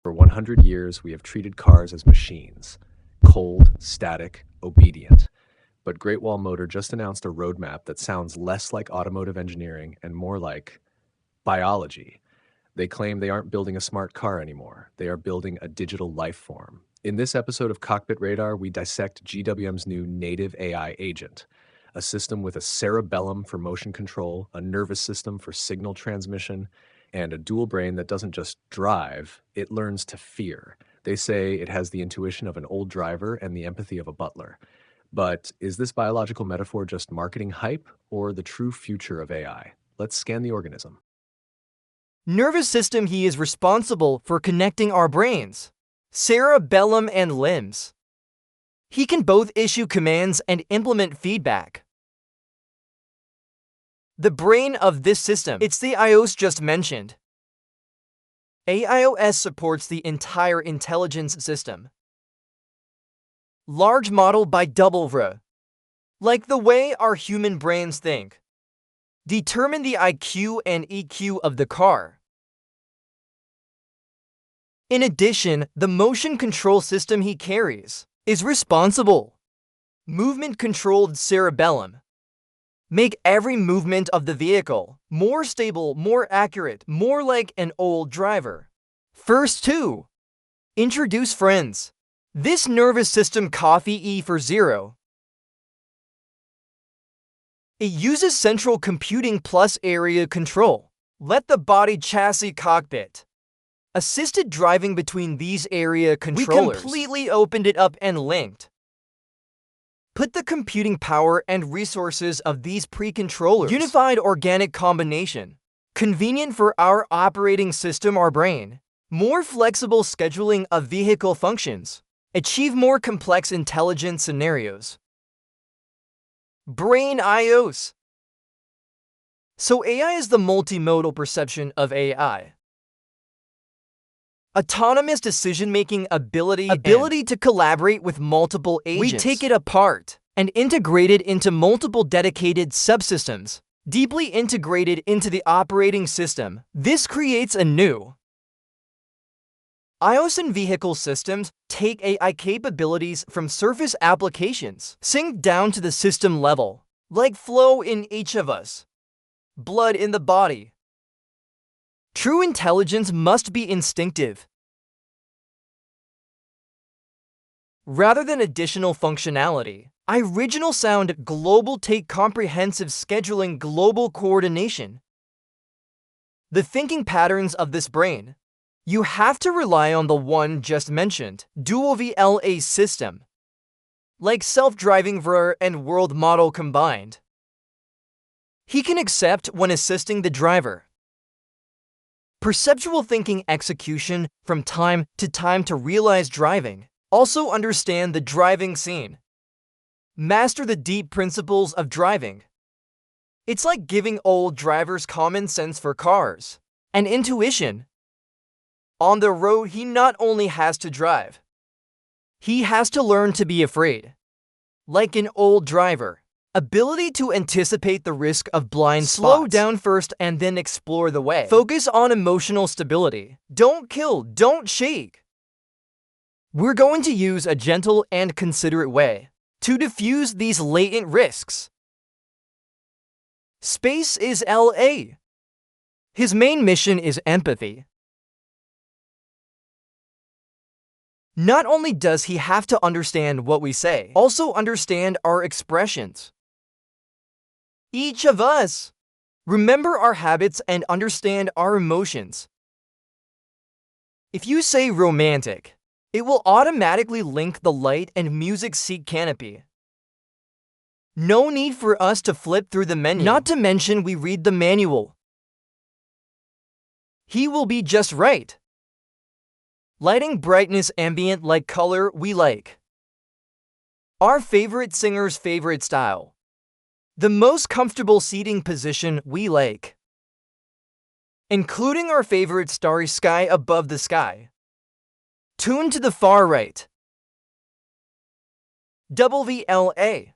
For 100 years, we have treated cars as machines, cold, static, obedient. But Great Wall Motor just announced a roadmap that sounds less like automotive engineering and more like biology. They claim they aren't building a smart car anymore. They are building a digital life form. In this episode of Cockpit Radar, we dissect GWM's new native AI agent, a system with a cerebellum for motion control, a nervous system for signal transmission, and a dual brain that doesn't just drive, it learns to fear. They say it has the intuition of an old driver and the empathy of a butler. But is this biological metaphor just marketing hype or the true future of AI? Let's scan the organism. Nervous system. He is responsible for connecting our brains, cerebellum and limbs. He can both issue commands and implement feedback. The brain of this system, it's the AIOS just mentioned. AIOS supports the entire intelligence system. Large model by Dual VLA. Like the way our human brains think. Determine the IQ and EQ of the car. In addition, the motion control system he carries is responsible. Movement-controlled cerebellum. Make every movement of the vehicle more stable, more accurate, more like an old driver. First 2. Introduce friends. This nervous system coffee E for 0. It uses central computing plus area control. Let the body chassis cockpit. Assisted driving between these area controllers. We completely opened it up and linked. Put the computing power and resources of these pre-controllers. Unified organic combination. Convenient for our operating system, our brain. More flexible scheduling of vehicle functions. Achieve more complex intelligence scenarios. Brain AIOS. So AI is the multimodal perception of AI. Autonomous decision-making ability to collaborate with multiple agents. We take it apart and integrate it into multiple dedicated subsystems, deeply integrated into the operating system. This creates a new AIOS and vehicle systems take AI capabilities from surface applications, sink down to the system level, like flow in each of us, blood in the body. True intelligence must be instinctive, rather than additional functionality. Original sound, global take, comprehensive scheduling, global coordination. The thinking patterns of this brain. You have to rely on the one just mentioned, Dual VLA system, like self-driving VR and world model combined. He can accept when assisting the driver. Perceptual thinking execution from time to realize driving. Also understand the driving scene. Master the deep principles of driving. It's like giving old drivers common sense for cars and intuition. On the road, he not only has to drive, he has to learn to be afraid. Like an old driver. Ability to anticipate the risk of blind spots. Slow down first and then explore the way. Focus on emotional stability. Don't kill, don't shake. We're going to use a gentle and considerate way to diffuse these latent risks. Space is LA. His main mission is empathy. Not only does he have to understand what we say, also understand our expressions. Each of us. Remember our habits and understand our emotions. If you say romantic, it will automatically link the light and music seat canopy. No need for us to flip through the menu. Not to mention we read the manual. He will be just right. Lighting, brightness, ambient, like color, we like. Our favorite singer's favorite style. The most comfortable seating position we like. Including our favorite starry sky above the sky. Tune to the far right. Dual VLA.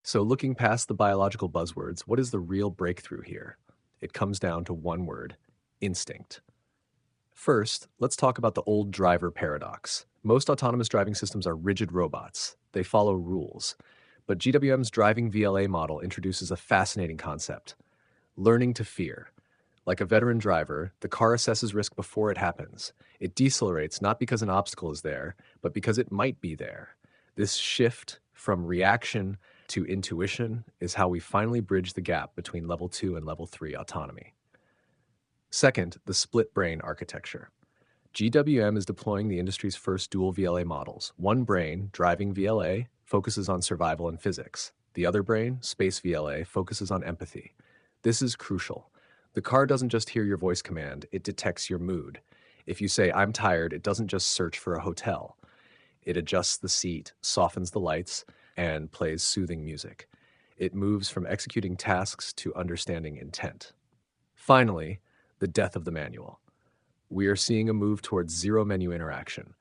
So looking past the biological buzzwords, what is the real breakthrough here? It comes down to one word: instinct. First, let's talk about the old driver paradox. Most autonomous driving systems are rigid robots. They follow rules. But GWM's driving VLA model introduces a fascinating concept: learning to fear. Like a veteran driver, the car assesses risk before it happens. It decelerates not because an obstacle is there, but because it might be there. This shift from reaction to intuition is how we finally bridge the gap between level 2 and level 3 autonomy. Second, the split brain architecture. GWM is deploying the industry's first dual VLA models. One brain, driving VLA, focuses on survival and physics. The other brain, space VLA, focuses on empathy. This is crucial. The car doesn't just hear your voice command, it detects your mood. If you say, "I'm tired," it doesn't just search for a hotel. It adjusts the seat, softens the lights, and plays soothing music. It moves from executing tasks to understanding intent. Finally, the death of the manual. We are seeing a move towards zero menu interaction.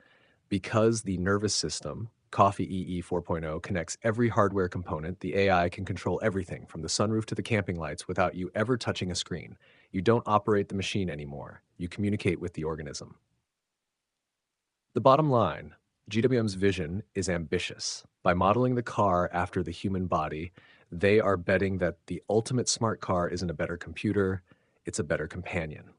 Because the nervous system, Coffee EE 4.0, connects every hardware component, the AI can control everything from the sunroof to the camping lights without you ever touching a screen. You don't operate the machine anymore. You communicate with the organism. The bottom line, GWM's vision is ambitious. By modeling the car after the human body, they are betting that the ultimate smart car isn't a better computer, it's a better companion.